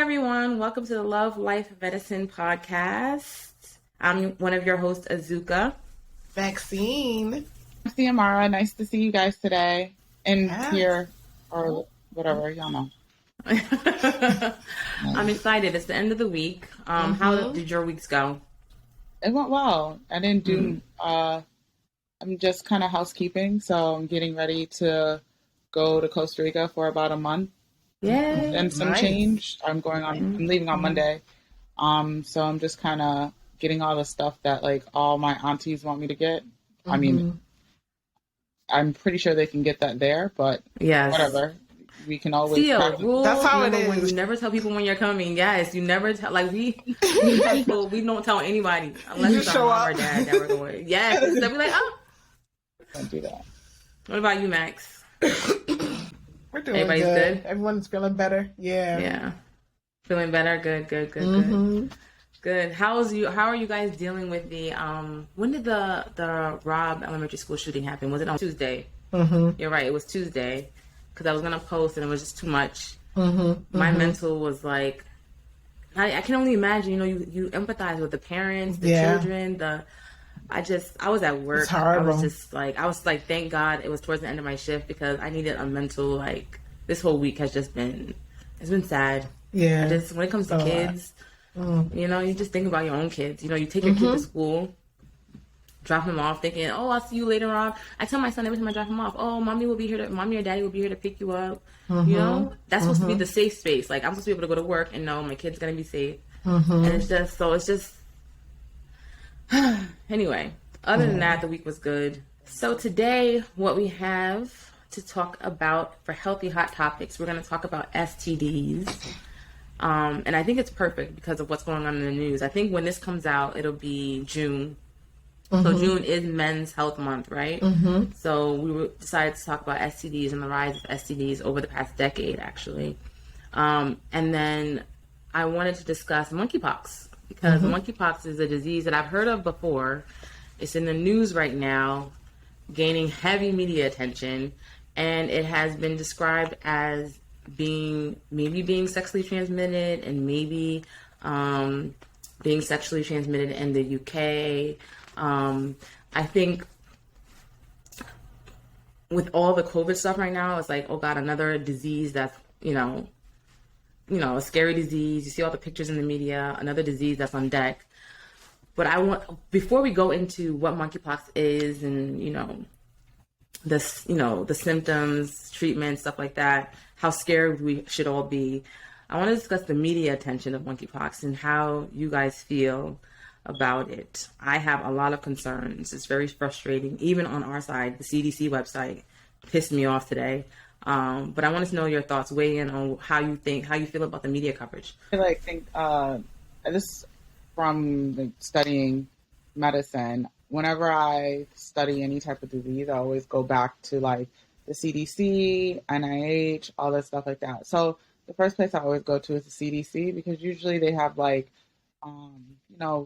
everyone. Welcome to the Love Life Medicine podcast. I'm one of your hosts, Azuka. Maxine. Xiomara, nice to see you guys today and here or whatever, y'all know. I'm excited. It's the end of the week. How did your weeks go? It went well. I didn't do, I'm just kind of housekeeping, so I'm getting ready to go to Costa Rica for about a month. Yay. And some change. I'm leaving on Monday. So I'm just kind of getting all the stuff that like all my aunties want me to get. I mean, I'm pretty sure they can get that there, but whatever. We can always That's how it is. When you never tell people when you're coming. Yes, you never tell. Like we don't tell anybody unless it's our mom or dad that we're going. Yes, they'll be like, oh. Don't do that. What about you, Max? We're doing Everybody's good. Everyone's feeling better. Yeah. Feeling better. Good. Good. How are you guys dealing with the when did the Robb Elementary School shooting happen? Was it on Tuesday? You're right. It was Tuesday because I was gonna post and it was just too much. My mental was like, I can only imagine. You know, you empathize with the parents, the children, I was at work. It's horrible. I was like, thank God it was towards the end of my shift because I needed a mental, like, this whole week has just been, it's been sad. Yeah. When it comes to kids, you know, you just think about your own kids. You know, you take your kid to school, drop him off thinking, oh, I'll see you later on. I tell my son every time I drop him off, oh, mommy or daddy will be here to pick you up. You know, that's supposed to be the safe space. Like, I'm supposed to be able to go to work and know my kid's going to be safe. And it's just, anyway, other than that, the week was good. So today, what we have to talk about for healthy hot topics, we're going to talk about STDs. And I think it's perfect because of what's going on in the news. I think when this comes out, it'll be June. So June is Men's Health Month, right? So we decided to talk about STDs and the rise of STDs over the past decade, actually. And then I wanted to discuss monkeypox. Because monkeypox is a disease that I've heard of before. It's in the news right now, gaining heavy media attention, and it has been described as being sexually transmitted and maybe being sexually transmitted in the UK. I think with all the COVID stuff right now, it's like, oh God, another disease that's, a scary disease. You see all the pictures in the media, another disease that's on deck. But before we go into what monkeypox is and, the symptoms, treatment, stuff like that, how scared we should all be, I want to discuss the media attention of monkeypox and how you guys feel about it. I have a lot of concerns. It's very frustrating. Even on our side, the CDC website pissed me off today. But I wanted to know your thoughts, weigh in on how you feel about the media coverage. I think this from studying medicine, whenever I study any type of disease, I always go back to like the CDC, NIH, all that stuff like that. So the first place I always go to is the CDC because usually they have like,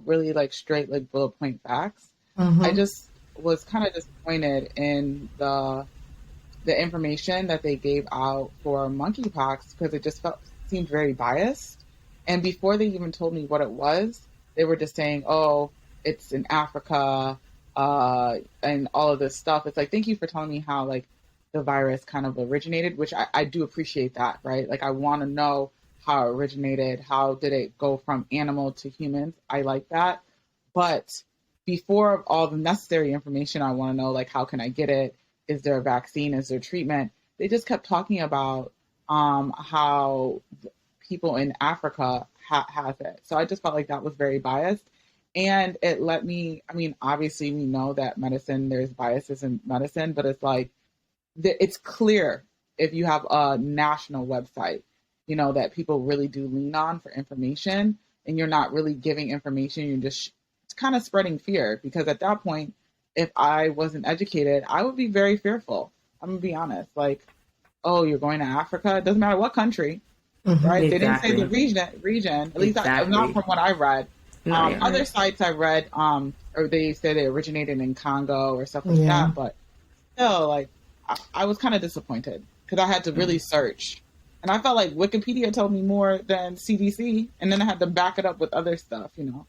really like straight like bullet point facts. I just was kind of disappointed in the information that they gave out for monkeypox because it just seemed very biased. And before they even told me what it was, they were just saying, oh, it's in Africa, and all of this stuff. It's like, thank you for telling me how like the virus kind of originated, which I do appreciate that, right? Like I want to know how it originated, how did it go from animal to humans? I like that. But before all the necessary information, I want to know like, how can I get it? Is there a vaccine? Is there treatment? They just kept talking about how people in Africa have it. So I just felt like that was very biased. And it let me, obviously we know that medicine, there's biases in medicine, but it's like, it's clear if you have a national website, that people really do lean on for information and you're not really giving information, you're just it's kind of spreading fear because at that point, if I wasn't educated, I would be very fearful. I'm going to be honest. Like, oh, you're going to Africa? It doesn't matter what country, right? Exactly. They didn't say the region. At least not from what I read. Other sites I read, or they said they originated in Congo or stuff like that. But still, like, I was kind of disappointed because I had to really search And I felt like Wikipedia told me more than CDC, and then I had to back it up with other stuff, you know.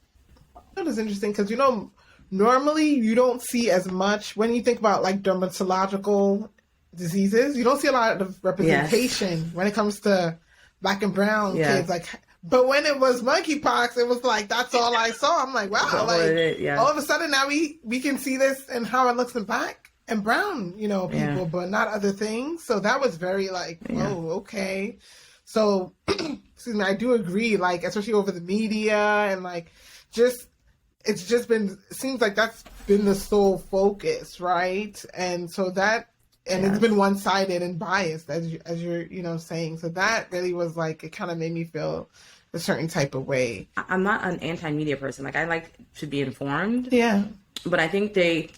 That is interesting because, you know, normally you don't see as much when you think about like dermatological diseases. You don't see a lot of representation when it comes to Black and brown kids. Like, but when it was monkeypox, it was like that's all I saw. I'm like, wow, like all of a sudden now we can see this and how it looks in Black and brown, you know, people, but not other things. So that was very like, whoa, okay. So, excuse me, I do agree, like, especially over the media and like, it's just been, it seems like that's been the sole focus, right? And so that, and it's been one-sided and biased, as you're, you know, saying. So that really was like, it kind of made me feel a certain type of way. I'm not an anti-media person. Like, I like to be informed. Yeah. But I think they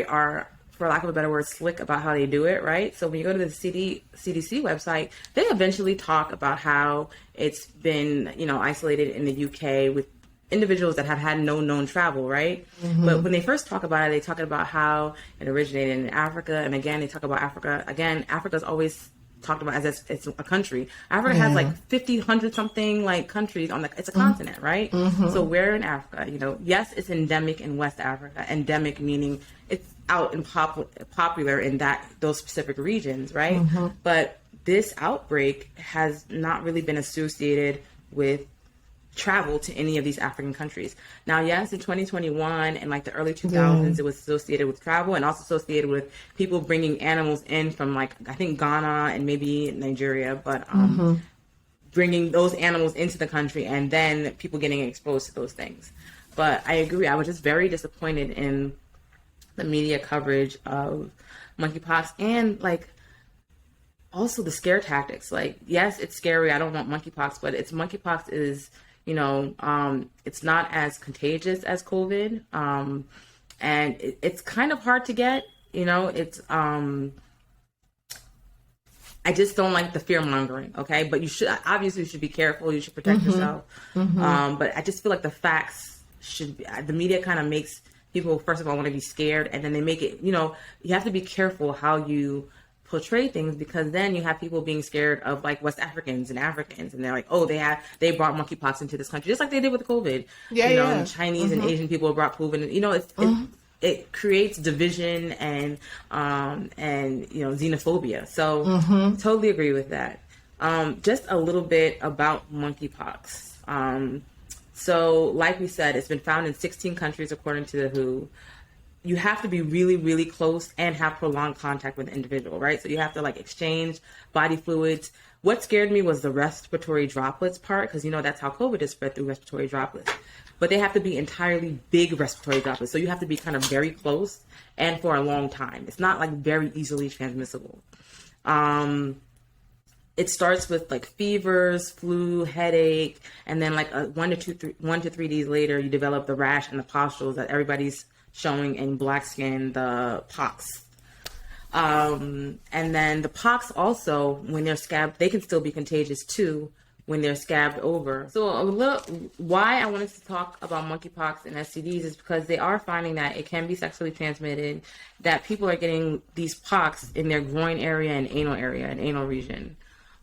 are, for lack of a better word, slick about how they do it, right? So when you go to the CDC website, they eventually talk about how it's been, you know, isolated in the UK with individuals that have had no known travel, right? Mm-hmm. But when they first talk about it, they talk about how it originated in Africa. And again, they talk about Africa. Again, Africa's always talked about as it's a country. Africa has like 50, 100 something like countries on it's a continent, right? Mm-hmm. So we're in Africa, you know, yes, it's endemic in West Africa. Endemic meaning it's out and popular in those specific regions, right? Mm-hmm. But this outbreak has not really been associated with travel to any of these African countries. Now, yes, in 2021 and like the early 2000s, it was associated with travel and also associated with people bringing animals in from like, I think Ghana and maybe Nigeria, but bringing those animals into the country and then people getting exposed to those things. But I agree. I was just very disappointed in the media coverage of monkeypox and like also the scare tactics. Like, yes, it's scary. I don't want monkeypox, but monkeypox is, you know, it's not as contagious as COVID. And it's kind of hard to get, you know, it's, I just don't like the fear mongering. Okay. But you should be careful. You should protect yourself. But I just feel like the facts should be, the media kind of makes people, first of all, want to be scared. And then they make it, you know, you have to be careful how you portray things, because then you have people being scared of like West Africans and Africans, and they're like, oh, they brought monkeypox into this country, just like they did with COVID. Chinese and Asian people brought COVID, you know, it creates division and you know, xenophobia. So totally agree with that. Just a little bit about monkeypox. So like we said, it's been found in 16 countries according to the WHO. You have to be really, really close and have prolonged contact with the individual, right? So you have to like exchange body fluids. What scared me was the respiratory droplets part, because, you know, that's how COVID is spread, through respiratory droplets. But they have to be entirely big respiratory droplets. So you have to be kind of very close and for a long time. It's not like very easily transmissible. It starts with like fevers, flu, headache, and then like 1 to 3 days later, you develop the rash and the pustules that everybody's showing in Black skin, the pox. And then the pox also, when they're scabbed, they can still be contagious too when they're scabbed over. So why I wanted to talk about monkeypox and STDs is because they are finding that it can be sexually transmitted, that people are getting these pox in their groin area and anal region.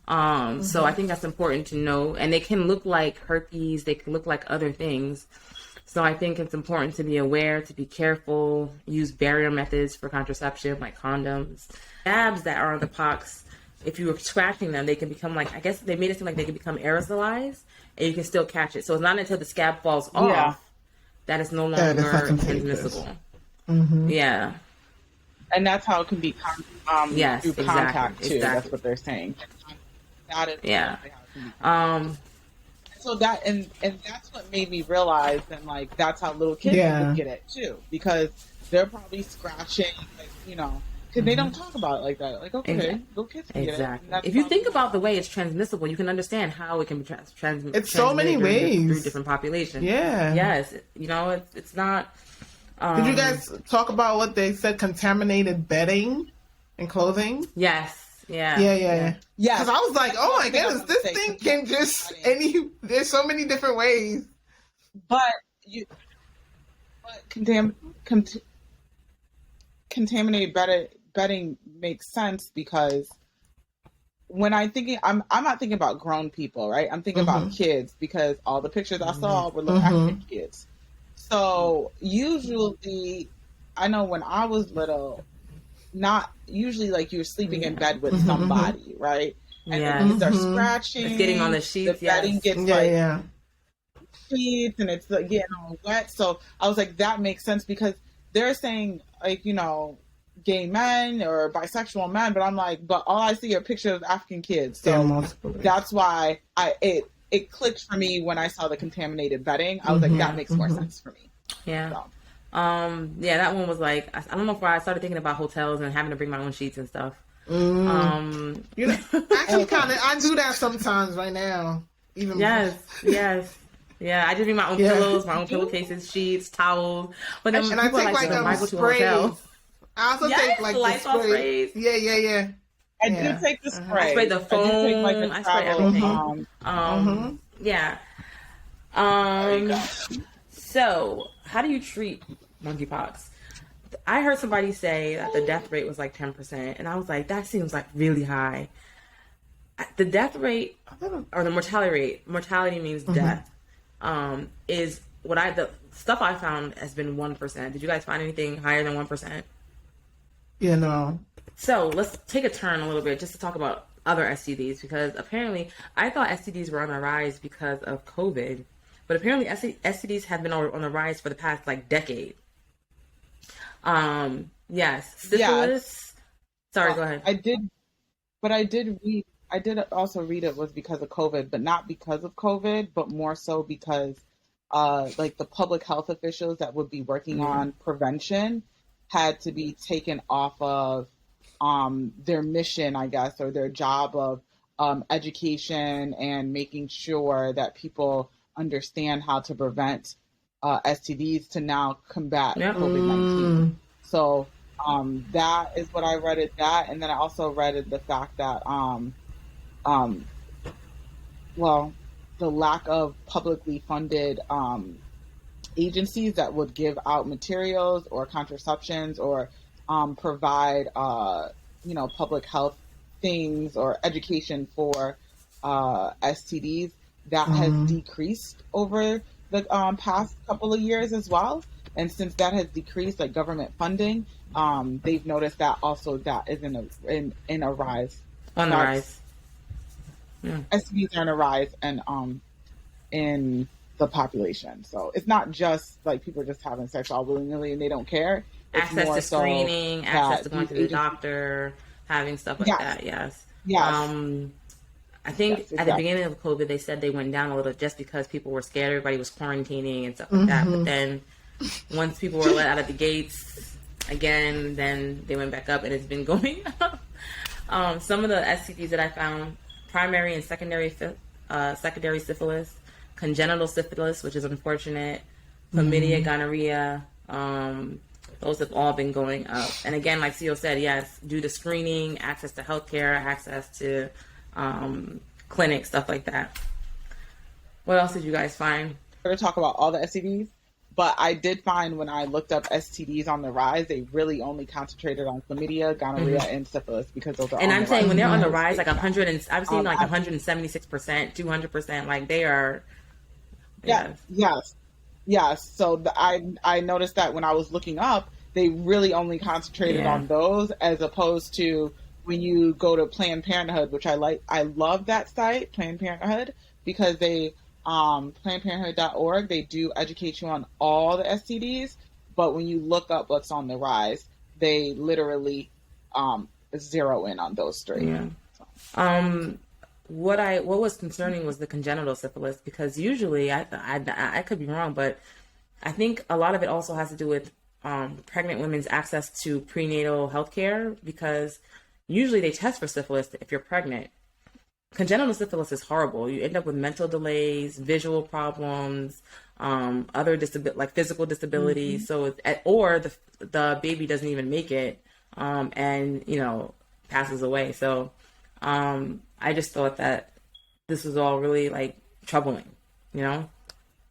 So I think that's important to know. And they can look like herpes, they can look like other things. So I think it's important to be aware, to be careful, use barrier methods for contraception, like condoms. Scabs that are on the pox, if you were scratching them, they can become like, I guess they made it seem like they can become aerosolized, and you can still catch it. So it's not until the scab falls off that it's no longer transmissible. Yeah. And that's how it can be through contact too. Exactly. That's what they're saying. That is so that and that's what made me realize, and like that's how little kids would get it too, because they're probably scratching, like, you know, because they don't talk about it like that. Like, okay, little kids can get it. If you think about the way it's transmissible, you can understand how it can be transmitted. It's so many ways through different populations. Yeah. Yes. You know, it's not. Did you guys talk about what they said? Contaminated bedding and clothing. Yes. Yeah. Yeah. Because I was like, oh my goodness, this thing can just there's so many different ways. But contaminated bedding makes sense, because when I'm not thinking about grown people, right? I'm thinking about kids, because all the pictures I saw were little African kids. So usually, I know when I was little, not usually like you're sleeping in bed with somebody, right? And the kids are scratching. It's getting on the sheets. The bedding gets sheets, and it's like getting all wet. So I was like, that makes sense, because they're saying like, gay men or bisexual men, but I'm like, but all I see are pictures of African kids. So that's why it clicked for me when I saw the contaminated bedding. I was like, that makes more sense for me. Yeah. So. That one was like, I don't know why I started thinking about hotels and having to bring my own sheets and stuff. Actually, I do that sometimes right now. Even yes. Yeah, I just bring my own pillows, my own pillowcases, sheets, towels. But then and I take like sprays. I also take like Lysol sprays. Yeah. I do take the spray. I spray the foam. I spray everything. Yeah. So, how do you treat monkeypox? I heard somebody say that the death rate was like 10%, and I was like, that seems like really high. The death rate, or the mortality means death, is the stuff I found has been 1%. Did you guys find anything higher than 1%? Yeah, no. So let's take a turn a little bit just to talk about other STDs, because apparently I thought STDs were on the rise because of COVID, but apparently STDs have been on the rise for the past like decade. Yes, syphilis. Yes. Sorry, go ahead. I did also read it was because of COVID, but not because of COVID, but more so because like the public health officials that would be working on prevention had to be taken off of their mission, I guess, or their job of education and making sure that people understand how to prevent STDs to now combat COVID-19. So that is what I read at that. And then I also read the fact that, the lack of publicly funded agencies that would give out materials or contraceptions or provide, public health things or education for STDs, that has decreased over the past couple of years as well. And since that has decreased, like government funding, they've noticed that also that is in a rise. On the rise. Yeah. STDs are on a rise and in the population. So it's not just like people just having sex all willy-nilly and they don't care. It's access to screening, access to going to the doctor, having stuff like that. Yes. I think at the beginning of COVID, they said they went down a little just because people were scared. Everybody was quarantining and stuff like that. But then once people were let out of the gates again, then they went back up, and it's been going up. Some of the STDs that I found: primary and secondary syphilis, congenital syphilis, which is unfortunate, chlamydia, gonorrhea. Those have all been going up. And again, like CEO said, yes, due to screening, access to healthcare, access to clinics, stuff like that. What else did you guys find? We're going to talk about all the STDs, but I did find when I looked up STDs on the rise, they really only concentrated on chlamydia, gonorrhea, and syphilis, because those are. And I'm saying when they're on the rise, like 100, and I've seen like 176%, 200%, like they are. Yes. So I noticed that when I was looking up, they really only concentrated on those, as opposed to when you go to Planned Parenthood, which I like. I love that site, Planned Parenthood, because they PlannedParenthood.org, they do educate you on all the STDs, but when you look up what's on the rise, they literally zero in on those three. Yeah. What was concerning was the congenital syphilis, because usually I could be wrong, but I think a lot of it also has to do with pregnant women's access to prenatal health care, because usually they test for syphilis if you're pregnant. Congenital syphilis is horrible. You end up with mental delays, visual problems, other like physical disabilities. So, or the baby doesn't even make it, and passes away. So, I just thought that this was all really like troubling. Yeah,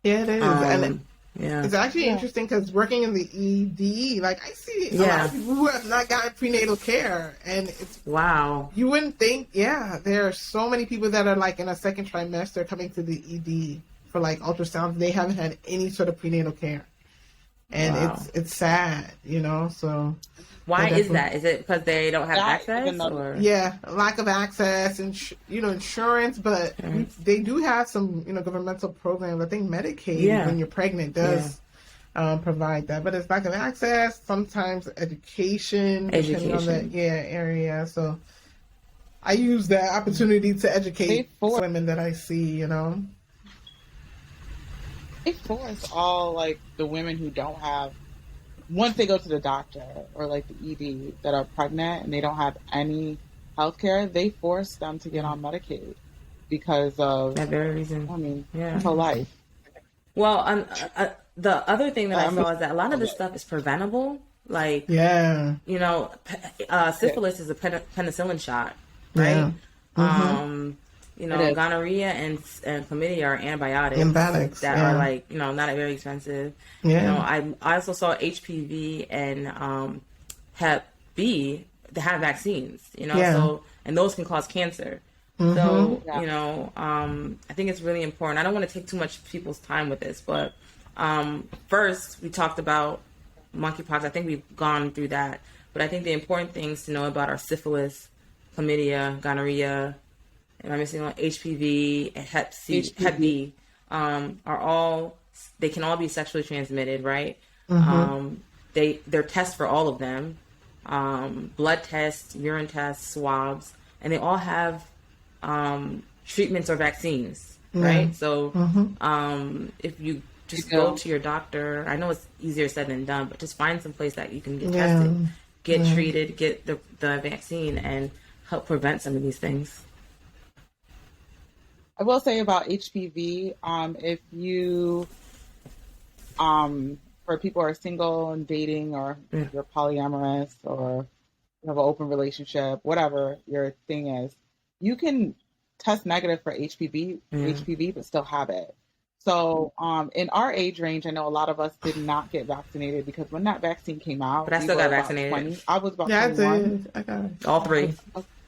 it is. Yeah. It's actually interesting because working in the ED, like I see a lot of people who have not gotten prenatal care, and it's you wouldn't think. Yeah, there are so many people that are like in a second trimester coming to the ED for like ultrasounds. They haven't had any sort of prenatal care, and it's sad, you know. So why is that? Is it because they don't have access, or lack of access and insurance? But they do have some governmental programs. I think Medicaid when you're pregnant does provide that, but it's lack of access. Sometimes depending on the area. So I use that opportunity to educate women that I see. They force all like the women who don't have. Once they go to the doctor or like the ED that are pregnant and they don't have any health care, they force them to get on Medicaid because of that very reason. I mean, for life. Well, the other thing that I saw is that a lot of this stuff is preventable. Like, syphilis is a penicillin shot, right? Gonorrhea and chlamydia are antibiotics that are like, not very expensive. I also saw HPV and Hep B that have vaccines, so, and those can cause cancer. So, I think it's really important. I don't want to take too much people's time with this, but first we talked about monkeypox. I think we've gone through that, but I think the important things to know about are syphilis, chlamydia, gonorrhea, and I'm missing on HPV and Hep B, are all, they can all be sexually transmitted, right? They're tests for all of them, blood tests, urine tests, swabs, and they all have treatments or vaccines, right? So if you just go to your doctor, I know it's easier said than done, but just find some place that you can get tested, get treated, get the vaccine, and help prevent some of these things. I will say about HPV, if you, for people who are single and dating, or you're polyamorous, or you have an open relationship, whatever your thing is, you can test negative for HPV, but still have it. So in our age range, I know a lot of us did not get vaccinated because when that vaccine came out, but I still got vaccinated. 20. I was about 21. I got it. All three.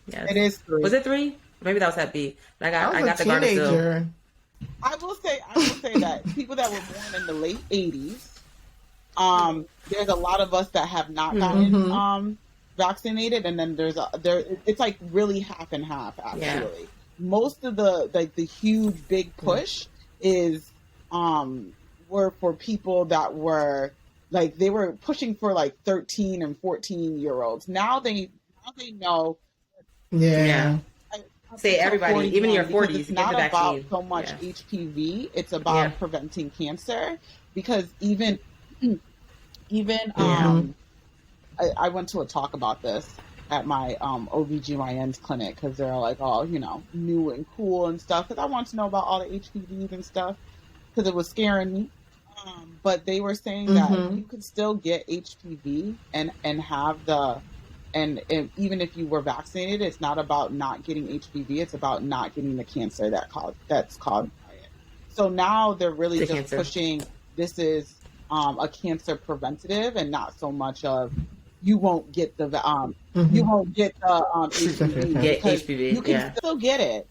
Yes. It is 3. Was it 3? Maybe that was Hep B. I got the Gardasil. I will say that people that were born in the late 80s, there's a lot of us that have not gotten vaccinated, and then it's like really half and half actually. Most of the huge big push is were for people that were like, they were pushing for like 13 and 14-year-olds. Now they know. Say everybody, even in your 40s, it's not about so much HPV. It's about preventing cancer, because even I went to a talk about this at my OBGYN's clinic, because they're like all new and cool and stuff, because I want to know about all the HPVs and stuff, because it was scaring me. But they were saying that you could still get HPV and have the. And even if you were vaccinated, it's not about not getting HPV. It's about not getting the cancer that's caused by it. So now they're really just pushing, this is a cancer preventative, and not so much of you won't get the HPV. Get HPV. You can still get it,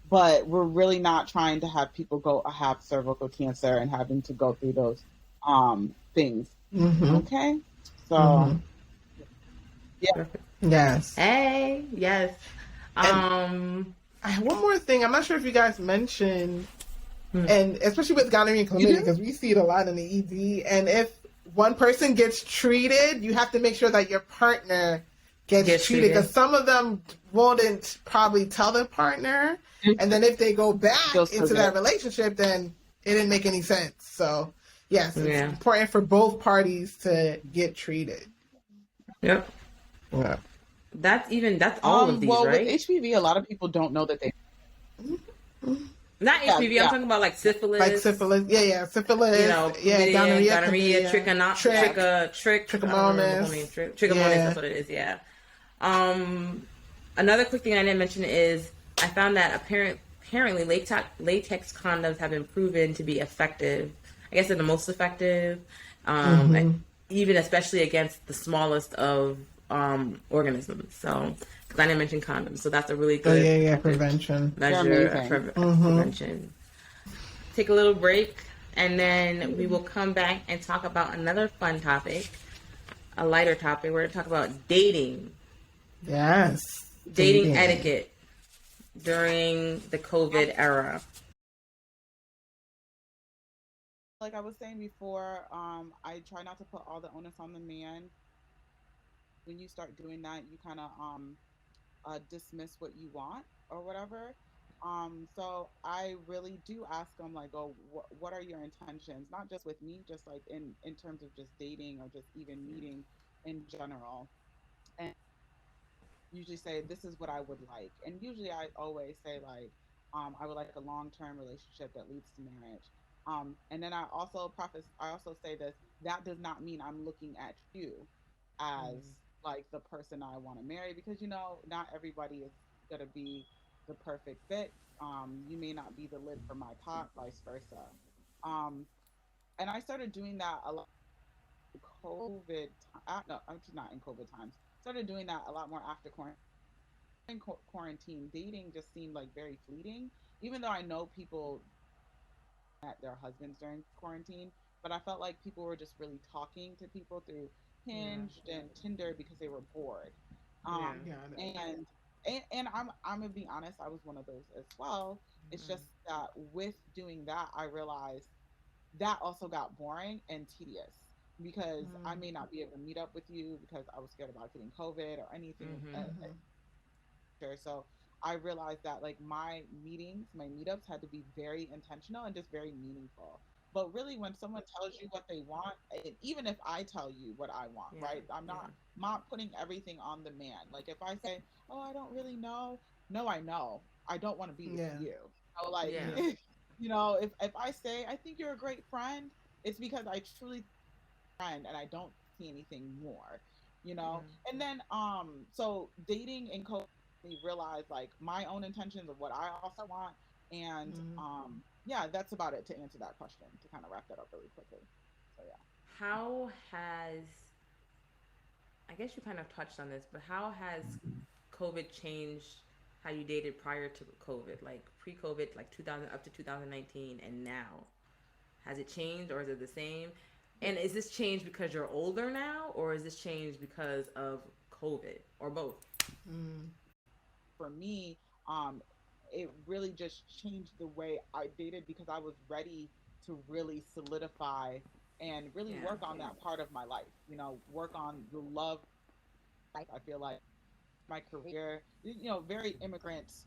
but we're really not trying to have people have cervical cancer and having to go through those things. Okay, so. Yeah. Yes. Hey. Yes. I have one more thing. I'm not sure if you guys mentioned, and especially with gonorrhea and chlamydia, because we see it a lot in the ED. And if one person gets treated, you have to make sure that your partner gets treated, because some of them wouldn't probably tell their partner, and then if they go back into that relationship, then it didn't make any sense. So yes, it's important for both parties to get treated. Yep. Yeah. That's all of these, right? With HPV, a lot of people don't know that they. Not HPV. I'm talking about like syphilis. Syphilis. Syphilis. Gonorrhea, trichomonas. Trichomonas. That's what it is. Yeah. Another quick thing I didn't mention is I found that apparently latex condoms have been proven to be effective I guess they're the most effective, Mm-hmm. even especially against the smallest of organisms. So, because I didn't mention condoms, so that's a really Oh good, yeah, good prevention. They're measure of amazing. prevention. Take a little break, and then we will come back and talk about another fun topic, a lighter topic. We're going to talk about dating, Yes. dating etiquette during the COVID era. Like I was saying before, I try not to put all the onus on the man. When you start doing that, you kind of dismiss what you want or whatever. So I really do ask them like, oh, what are your intentions? Not just with me, just like in terms of just dating or just even meeting in general. And usually say, this is what I would like. And usually I always say like, I would like a long-term relationship that leads to marriage. And then I also say this, that does not mean I'm looking at you as like the person I want to marry, because not everybody is going to be the perfect fit. You may not be the lid for my pot, vice versa. Um, and I started doing that a lot in COVID. No, actually not in COVID times. Started doing that a lot more after quarantine. In quarantine, dating just seemed like very fleeting. Even though I know people met their husbands during quarantine, but I felt like people were just really talking to people through Yeah. Hinge and Tinder because they were bored. Yeah. Yeah. And and I'm gonna be honest, I was one of those as well. It's just that with doing that, I realized that also got boring and tedious because I may not be able to meet up with you because I was scared about getting COVID or anything. So I realized that like my meetings, my meetups had to be very intentional and just very meaningful. But really, when someone tells you what they want, and even if I tell you what I want, Yeah. right? I'm not putting everything on the man. Like if I say, "Oh, I don't really know," no, I know. I don't want to be with Yeah. you. So like, Yeah. if I say I think you're a great friend, it's because I truly friend and I don't see anything more, And then so dating and co me realize like my own intentions of what I also want, and yeah, that's about it to answer that question, to kind of wrap that up really quickly. So yeah. How has, I guess you kind of touched on this, but how has COVID changed how you dated prior to COVID, like pre-COVID, like 2000 up to 2019, and now? Has it changed or is it the same? And is this changed because you're older now, or is this changed because of COVID, or both? For me, it really just changed the way I dated because I was ready to really solidify and really Yeah. work on that part of my life, work on the love life. I feel like my career, very immigrants.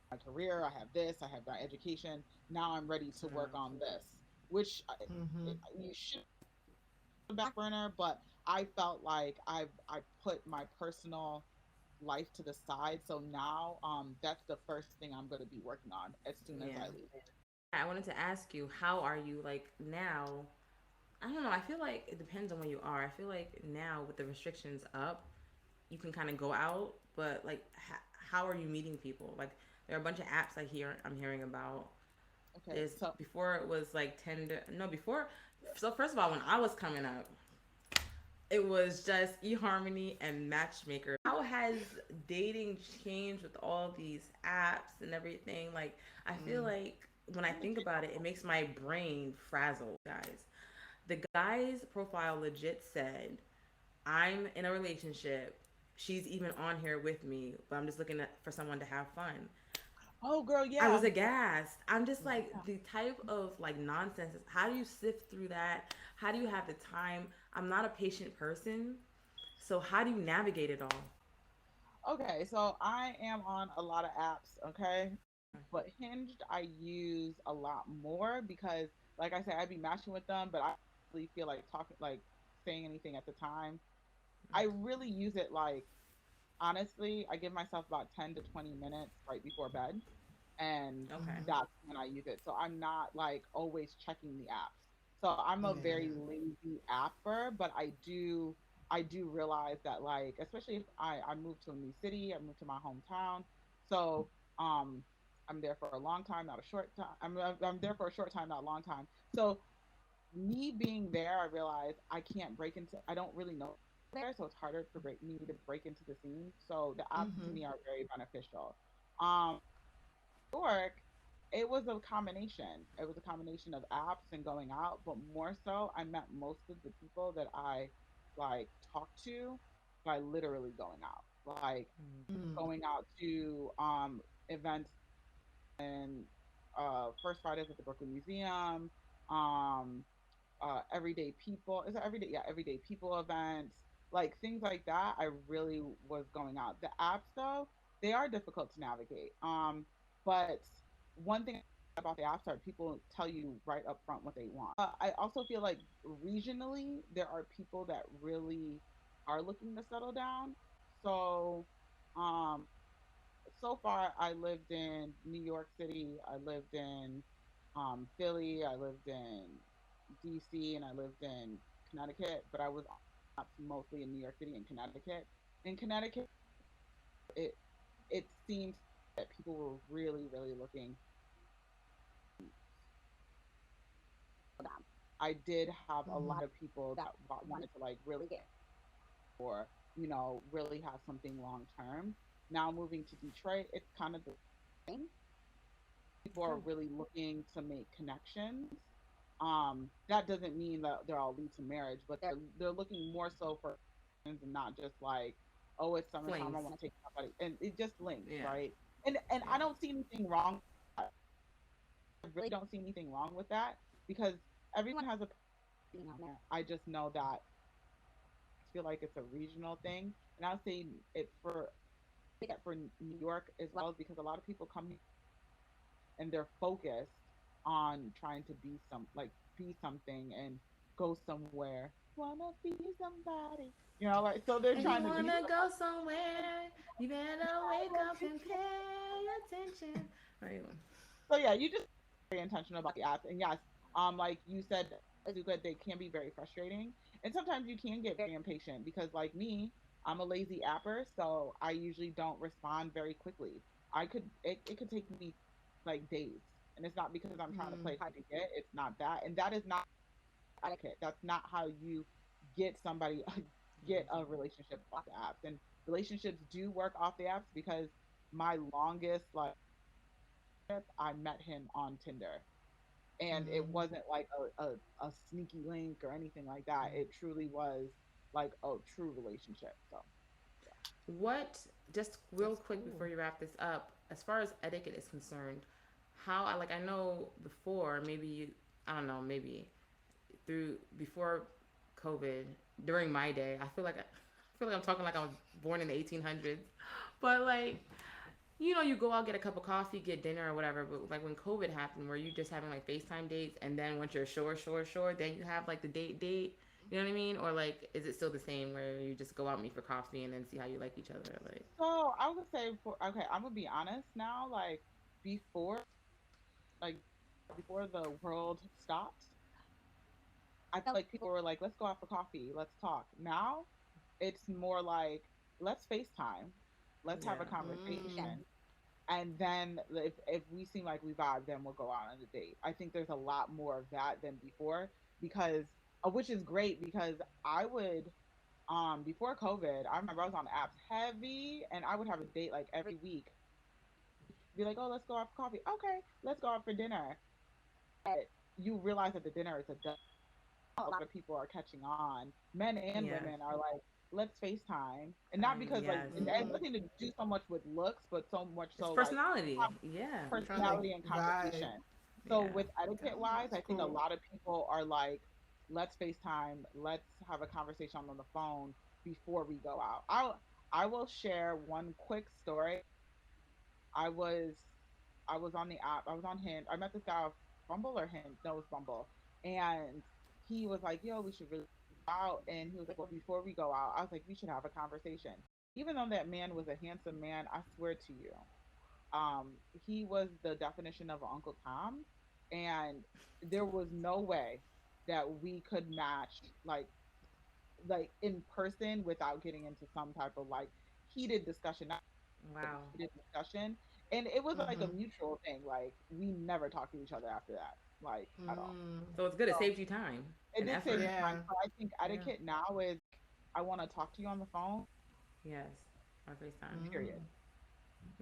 My career, I have this, I have my education. Now I'm ready to work on this, which you should back burner, but I felt like I put my personal life to the side. So now that's the first thing I'm going to be working on as soon as Yeah. I leave. I wanted to ask you, how are you like now? I don't know. I feel like it depends on where you are. I feel like now with the restrictions up, you can kind of go out, but like, how are you meeting people? Like, there are a bunch of apps I'm hearing about. Okay, There's so before it was like Tinder. No, before. So first of all, when I was coming up, it was just eHarmony and Matchmaker. How has dating changed with all these apps and everything? Like, I feel like when I think about it, it makes my brain frazzle, guys. The guy's profile legit said, I'm in a relationship. She's even on here with me, but I'm just looking for someone to have fun. oh girl, I yeah. was aghast. I'm just like, the type of like nonsense. How do you sift through that? How do you have the time? I'm not a patient person. So how do you navigate it all? Okay, so I am on a lot of apps, okay? But Hinged I use a lot more because like I said, I'd be matching with them, but I really feel like talking like saying anything at the time. I really use it like honestly, I give myself about 10 to 20 minutes right before bed, and Okay. that's when I use it. So I'm not like always checking the apps. So I'm a Yeah. very lazy apper, but I do realize that like especially if I move to a new city, I move to my hometown. So um I'm there for a long time, not a short time. I'm there for a short time, not a long time. So me being there, I realized I can't break into. I don't really know there, so it's harder for me to break into the scene. So the apps to me are very beneficial. New York, it was a combination. It was a combination of apps and going out, but more so, I met most of the people that I like talked to by literally going out, like going out to events and First Fridays at the Brooklyn Museum, um, everyday people. Is it everyday? Yeah, everyday people events, like things like that. I really was going out. The apps though, they are difficult to navigate. But one thing about the apps are people tell you right up front what they want. I also feel like regionally there are people that really are looking to settle down. So, um, so far I lived in New York City, I lived in Philly, I lived in DC, and I lived in Connecticut, but I was mostly in New York City and Connecticut. In Connecticut, it it seemed that people were really, really looking down. I did have a lot of people that wanted to like really get or really have something long term. Now moving to Detroit, it's kind of the thing. People are really looking to make connections. That doesn't mean that they're all lead to marriage, but they're looking more so for and not just like, oh, it's summertime, I Flames. want to take somebody, and it just links, Yeah. right? And I don't see anything wrong. I really don't see anything wrong with that because everyone has a opinion on there. I just know that I feel like it's a regional thing, and I'll say it for New York as well because a lot of people come and they're focused on trying to be something and go somewhere. Wanna be somebody, like so they're If you trying to be wanna go somebody. somewhere, you better wake up and pay attention. Right. So yeah, you just very intentional about the apps, and yes, like you said, Azuka, they can be very frustrating, and sometimes you can get very impatient because, like me, I'm a lazy apper, so I usually don't respond very quickly. It could take me like days, and it's not because I'm trying to play hard to get. It's not that, and that is not etiquette. That's not how you get somebody get a relationship off the apps, and relationships do work off the apps because my longest like I met him on Tinder. And it wasn't like a sneaky link or anything like that. It truly was like a true relationship. So What, just real That's quick before cool. you wrap this up, as far as etiquette is concerned, how I know before, maybe I don't know, maybe through before COVID, during my day, I feel like I'm talking like I was born in the 1800s, but like you go out, get a cup of coffee, get dinner or whatever. But like when COVID happened, where you just having like FaceTime dates, and then once you're sure, then you have like the date. You know what I mean? Or like, is it still the same where you just go out, meet for coffee, and then see how you like each other? Like, so I would say okay, I'm gonna be honest now, like before like before the world stopped, I felt like people were like, let's go out for coffee, let's talk. Now it's more like let's FaceTime, let's have a yeah, conversation. And then if we seem like we vibe, then we'll go out on a date. I think there's a lot more of that than before because which is great because I would before COVID, I remember I was on apps heavy and I would have a date like every week. Be like, oh, let's go out for coffee. Okay, let's go out for dinner. But you realize at the dinner it's a lot of people are catching on. Men and yes, women are like, let's FaceTime. And not time, because like yes. it has nothing to do so much with looks, but so much It's so like personality. Yeah, Trying to personality and vibe. conversation. So yeah. with etiquette wise, That's I think a cool. lot of people are like, let's FaceTime, let's have a conversation on the phone before we go out. I will share one quick story. I was I was on the app, I was on Hinge. I met this guy off Bumble or Hinge. No, it was Bumble. And he was like, yo, we should really go out. And he was like, well, before we go out, I was like, we should have a conversation. Even though that man was a handsome man, I swear to you, he was the definition of Uncle Tom, and there was no way that we could match like in person without getting into some type of like heated discussion, not Wow. heated discussion, and it was like a mutual thing. Like we never talked to each other after that. like at all. So it's good. It So saved you time it and did save effort. me Yeah. time. So I think etiquette now is I want to talk to you on the phone, Yes, on FaceTime. period.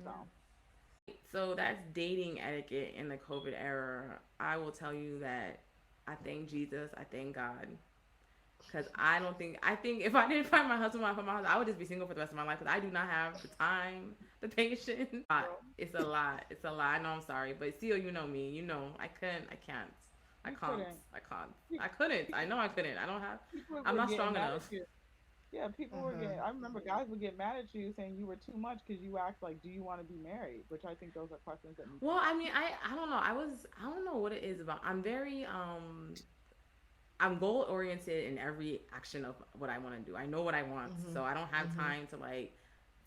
So So that's dating etiquette in the COVID era. I will tell you that I thank Jesus. I thank God. Because I think if I didn't find my husband when I found my husband, I would just be single for the rest of my life. Because I do not have the time, the patience. It's a lot. It's a lot. I know I'm sorry. But still, you know me. You know, I couldn't. I can't. I you can't. couldn't. I can't. I couldn't. I know I couldn't. I don't have. People I'm were not getting strong mad enough. at you. Yeah, people were getting. I remember guys would get mad at you saying you were too much because you asked like, "Do you want to be married?" Which I think those are questions that need. Well, I mean, I don't know. I don't know what it is about. I'm very I'm goal oriented in every action of what I want to do. I know what I want, so I don't have time to like,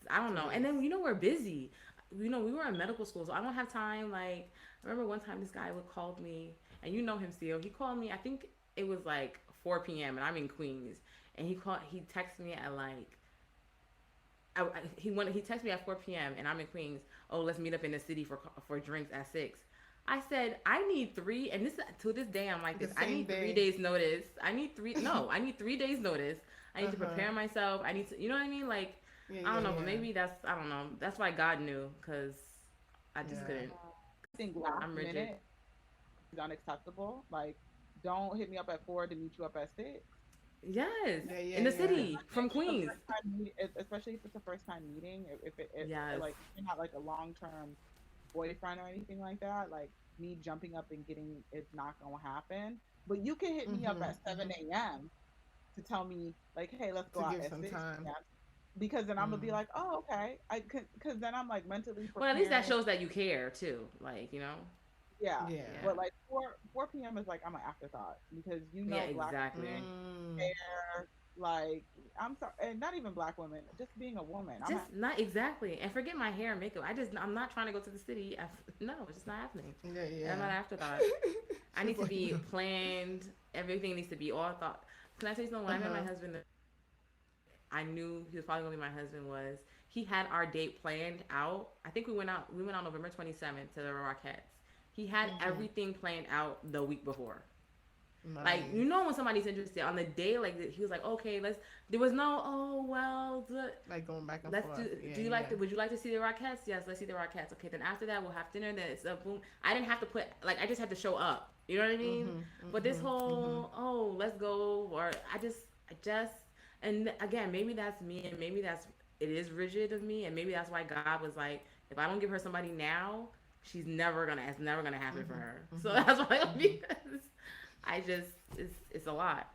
I don't know. And then we're busy. We were in medical school, so I don't have time. Like, I remember one time this guy would call me, and you know him still. He called me. I think it was like 4 p.m. and I'm in Queens, and he texted me at like. He texted me at 4 p.m. and I'm in Queens. Oh, let's meet up in the city for drinks at 6. I said, I need 3, and this to this day I'm like this. I need 3 days notice. I need 3 days notice. I need to prepare myself. I need to, you know what I mean? Like, I don't know, but maybe I don't know. That's why God knew, because I just couldn't. I think last minute is unacceptable. Like, don't hit me up at 4 to meet you up at 6. Yes, in the city from Queens. Especially if it's a first time meeting. If like you're not like a long term boyfriend or anything like that, like me jumping up and getting it's not gonna happen. But you can hit me up at 7 a.m. to tell me like, hey, let's go out at 6 p.m. Because then I'm gonna be like, oh, okay, because then I'm like mentally prepared. Well, at least that shows that you care too, like, you know. Yeah. But like 4 p.m. is like I'm an afterthought because black women care. Like, I'm sorry, and not even black women, just being a woman. Not exactly, and forget my hair and makeup. I'm not trying to go to the city. No, it's just not happening. I'm not an afterthought. I need to be planned. Everything needs to be all thought. Can I tell you something? When I met my husband, I knew he was probably gonna be my husband. He had our date planned out. I think we went out November 27th to the Rockettes. He had everything planned out the week before. Nice. Like, you know, when somebody's interested on the day, like he was like, okay, there was no, like going back and forth. Would you like to see the Rockettes? Yes, let's see the Rockettes. Okay, then after that we'll have dinner. Then it's a boom. I didn't have to I just had to show up. You know what I mean? But this whole, let's go, or I just, and again, maybe that's me, and maybe it is rigid of me, and maybe that's why God was like, if I don't give her somebody now, it's never gonna happen for her. So that's why, because it's a lot.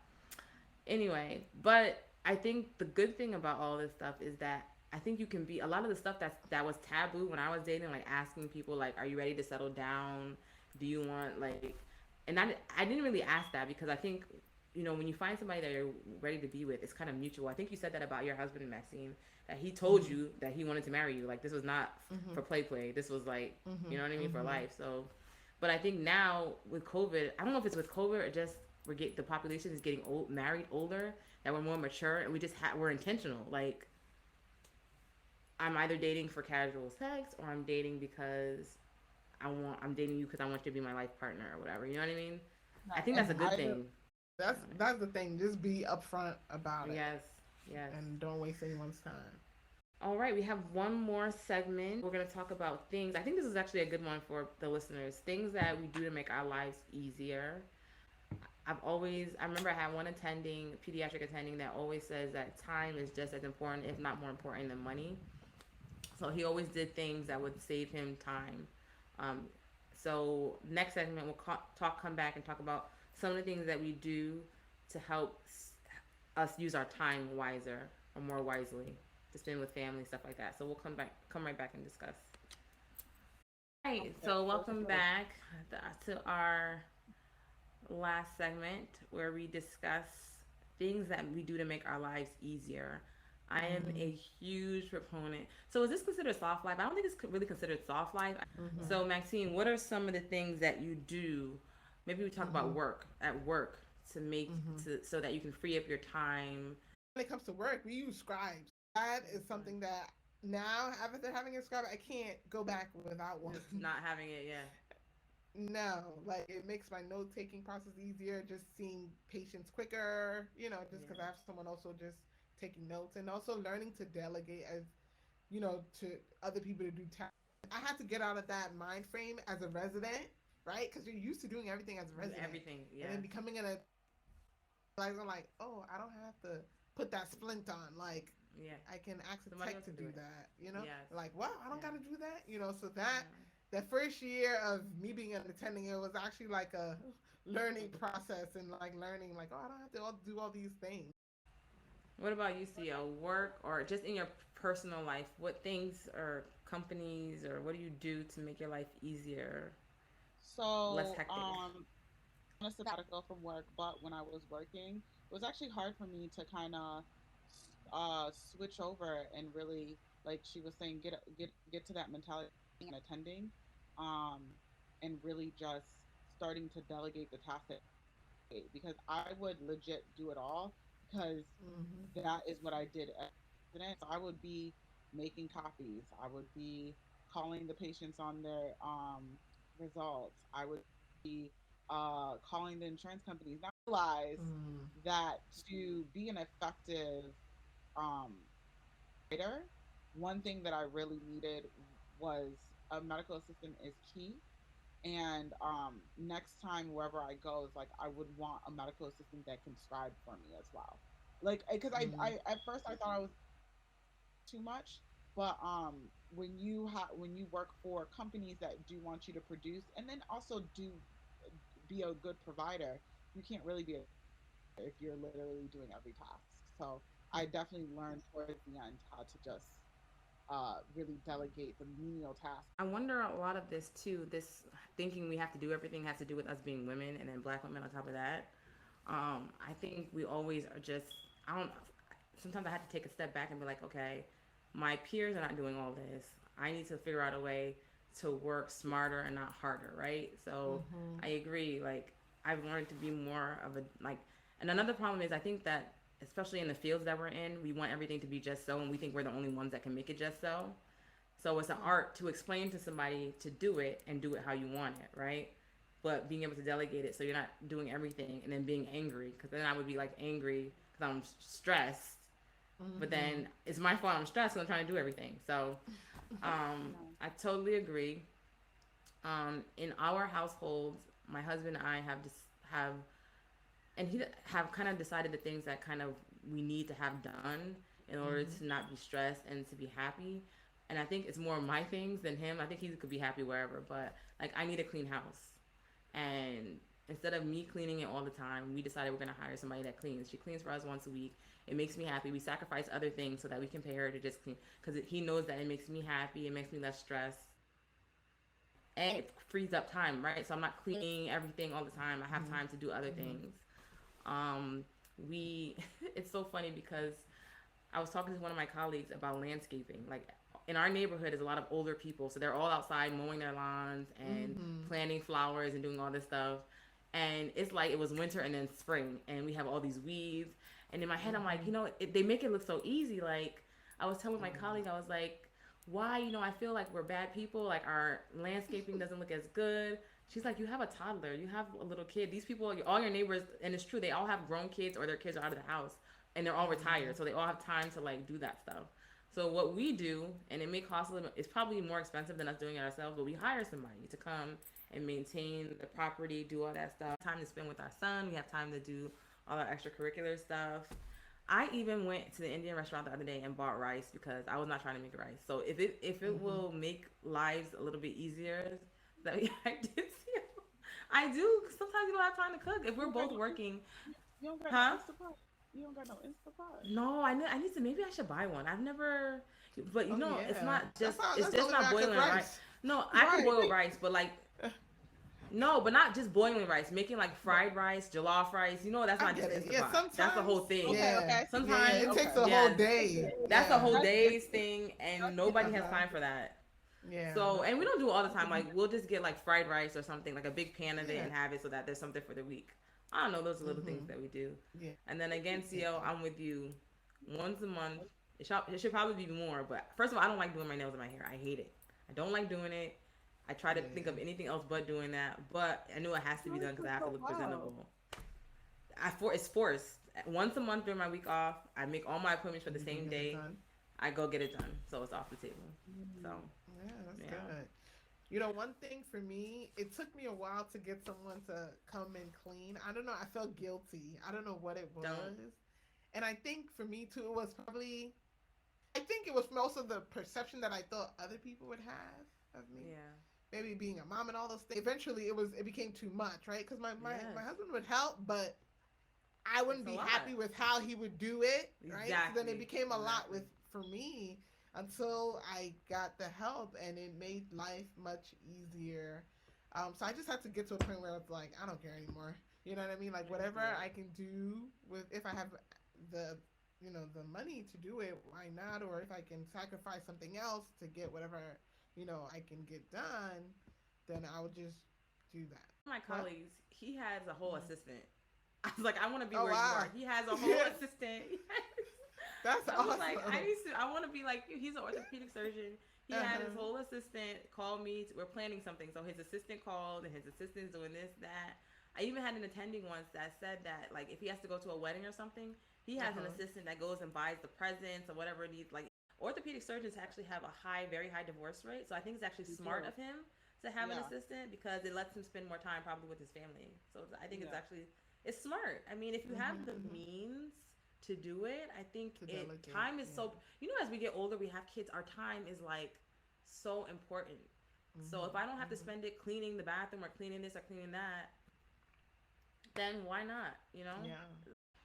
Anyway, but I think the good thing about all this stuff is that I think you can be, a lot of the stuff that was taboo when I was dating, like asking people, like, are you ready to settle down? Do you want, like, and I didn't really ask that because I think, you know, when you find somebody that you're ready to be with, it's kind of mutual. I think you said that about your husband, Maxine, that he told you that he wanted to marry you. Like, this was not for play. This was like, you know what I mean, for life. So, but I think now with COVID, I don't know if it's with COVID or just the population is getting married older, that we're more mature, and we're intentional. Like, I'm either dating for casual sex, or I'm dating because I'm dating you because I want you to be my life partner or whatever. You know what I mean? I think that's a good thing. That's the thing. Just be upfront about it. Yes. And don't waste anyone's time. All right, we have one more segment. We're going to talk about things. I think this is actually a good one for the listeners. Things that we do to make our lives easier. I remember I had one pediatric attending that always says that time is just as important, if not more important, than money. So he always did things that would save him time. So next segment, we'll come back and talk about some of the things that we do to help us use our time wiser or more wisely to spend with family, stuff like that. So we'll come right back and discuss. All right, so welcome back to our last segment where we discuss things that we do to make our lives easier. I am a huge proponent. So is this considered soft life? I don't think it's really considered soft life. So Maxine, what are some of the things that you do? Maybe we talk about work to make so that you can free up your time. When it comes to work, we use scribes. That is something that now, after having a scribe, I can't go back without one. Not having it, yeah. No, like it makes my note taking process easier, just seeing patients quicker, just because I Yeah. have someone also just taking notes and also learning to delegate as, to other people to do tasks. I had to get out of that mind frame as a resident, right? Because you're used to doing everything as a Do resident. everything. And then Yes. becoming I'm like, oh, I don't have to put that splint on. Like, Yeah. I can ask a Somebody tech else to can do do it. that. Yes. Like, wow, I don't got Yeah. to do that. So Yeah. that first year of me being an attending, it was actually like a learning process and like learning, like, oh, I don't have to do all these things. What about you, CEO? Work or just in your personal life? What things or companies or what do you do to make your life easier, less So, hectic? on a sabbatical from work, but when I was working, it was actually hard for me to kind of switch over and really, like she was saying, get to that mentality and attending, um, and really just starting to delegate the task because I would legit do it all because Mm-hmm. that is what I did as a resident. So I would be making copies. I would be calling the patients on their results. I would be calling the insurance companies. Now I realize Mm-hmm. that to be an effective um, writer, one thing that I really needed was a medical assistant is key. And next time wherever I go, is like I would want a medical assistant that can scribe for me as well. Like because Mm-hmm. I at first I thought I was too much, but when you work for companies that do want you to produce and then also do be a good provider, you can't really be a if you're literally doing every task. So I definitely learned towards the end how to just really delegate the menial tasks. I wonder a lot of this too. This thinking we have to do everything has to do with us being women, and then black women on top of that. I think we always are just. I don't. Sometimes I have to take a step back and be like, okay, my peers are not doing all this. I need to figure out a way to work smarter and not harder, right? So Mm-hmm. I agree. Like I've learned to be more of a like. And another problem is I think that especially in the fields that we're in, we want everything to be just so, and we think we're the only ones that can make it just so. So it's an art to explain to somebody to do it and do it how you want it, right? But being able to delegate it so you're not doing everything and then being angry, because then I would be like angry because I'm stressed. But Mm-hmm. then it's my fault I'm stressed because I'm trying to do everything. So No. I totally agree. In our household, my husband and I have just have and he have kind of decided the things that kind of we need to have done in order Mm-hmm. to not be stressed and to be happy. And I think it's more my things than him. I think he could be happy wherever, but like I need a clean house. And instead of me cleaning it all the time, we decided we're going to hire somebody that cleans. She cleans for us once a week. It makes me happy. We sacrifice other things so that we can pay her to just clean because he knows that it makes me happy. It makes me less stressed and it frees up time, right? So I'm not cleaning everything all the time. I have time to do other Mm-hmm. things. Um, we, it's so funny because I was talking to one of my colleagues about landscaping. Like in our neighborhood is a lot of older people, so they're all outside mowing their lawns and Mm-hmm. planting flowers and doing all this stuff. And it's like it was winter and then spring, and we have all these weeds. And in my head, I'm like, Mm-hmm. they make it look so easy. Like I was telling my colleague, I was like, why, I feel like we're bad people. Like our landscaping doesn't look as good. She's like, you have a toddler, you have a little kid. These people, all your neighbors, and it's true, they all have grown kids or their kids are out of the house and they're all Mm-hmm. retired, so they all have time to like do that stuff. So what we do, and it may cost a little, it's probably more expensive than us doing it ourselves, but we hire somebody to come and maintain the property, do all that stuff. Time to spend with our son. We have time to do all our extracurricular stuff. I even went to the Indian restaurant the other day and bought rice because I was not trying to make rice. So if it Mm-hmm. will make lives a little bit easier, that I did see. I do. Sometimes you don't have time to cook if You we're don't got both no working, you don't got no huh? Instapot. You don't got no Instapot. No, I need to. Maybe I should buy one. I've never, but Oh it's yeah. not just. It's That's the just only way not I cook boiling rice. rice. No, I can Right. boil rice, but like no, but not just boiling rice. Making like fried rice, jollof rice. That's I not just get it. Yeah, Instapot. That's the whole sometimes. thing. Okay, okay, Yeah, I see what yeah, you're yeah. saying. It Sometimes, takes Okay. a whole yes, day. that's a Yeah. whole That's day's thing, that's and nobody has Uh-huh. time for that. Yeah. So, and we don't do it all the time. Like we'll just get like fried rice or something, like a big pan of it, Yeah. and have it so that there's something for the week. I don't know. Those are little things Mm-hmm. that we do. Yeah. And then again, Yeah. CO, I'm with you. Once a month. It should probably be more, but first of all, I don't like doing my nails and my hair. I hate it. I don't like doing it. I try to think of anything else but doing that, but I knew it has to be done because I have to look presentable. It's forced. Once a month during my week off, I make all my appointments for the same day. I go get it done, so it's off the table. So that's good. You know, one thing for me, it took me a while to get someone to come and clean. I don't know. I felt guilty. I don't know what it was. And I think for me too, it was probably, I think it was most of the perception that I thought other people would have of me. Yeah. Maybe being a mom and all those things. Eventually it became too much, right? Because my husband would help, but I wouldn't be happy with how he would do it, right? Exactly. So then it became a lot for me until I got the help, and it made life much easier. So I just had to get to a point where it's like, I don't care anymore. You know what I mean? Like whatever I can do with, if I have the money to do it, why not? Or if I can sacrifice something else to get whatever, I can get done, then I would just do that. My colleagues, he has a whole assistant. I was like, I want to be where you are. He has a whole assistant. That's awesome. Like, I want to be like you. He's an orthopedic surgeon. He had his whole assistant call me. We're planning something. So his assistant called, and his assistant's doing this, that. I even had an attending once that said that, like, if he has to go to a wedding or something, he has an assistant that goes and buys the presents or whatever it needs. Like, orthopedic surgeons actually have a very high divorce rate. So I think it's actually smart of him to have an assistant because it lets him spend more time probably with his family. So I think it's smart. I mean, if you have the means to do it, I think time is so, as we get older, we have kids, our time is like so important. So if I don't have to spend it cleaning the bathroom or cleaning this or cleaning that, then why not?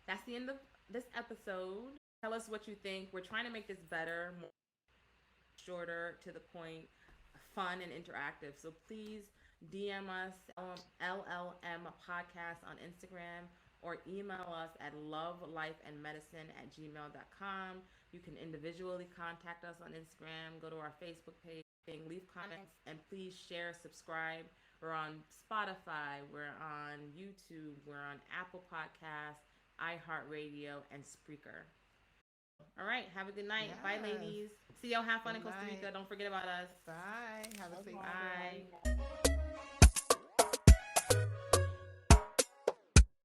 That's the end of this episode. Tell us what you think. We're trying to make this better, more shorter, to the point, fun and interactive. So please DM us, LLM podcast on Instagram, or email us at lovelifeandmedicine@gmail.com. You can individually contact us on Instagram, go to our Facebook page, leave comments, and please share, subscribe. We're on Spotify, we're on YouTube, we're on Apple Podcasts, iHeartRadio, and Spreaker. All right, have a good night. Yes. Bye, ladies. See y'all have fun in Costa Rica. Don't forget about us. Bye. Have a safe night. Bye.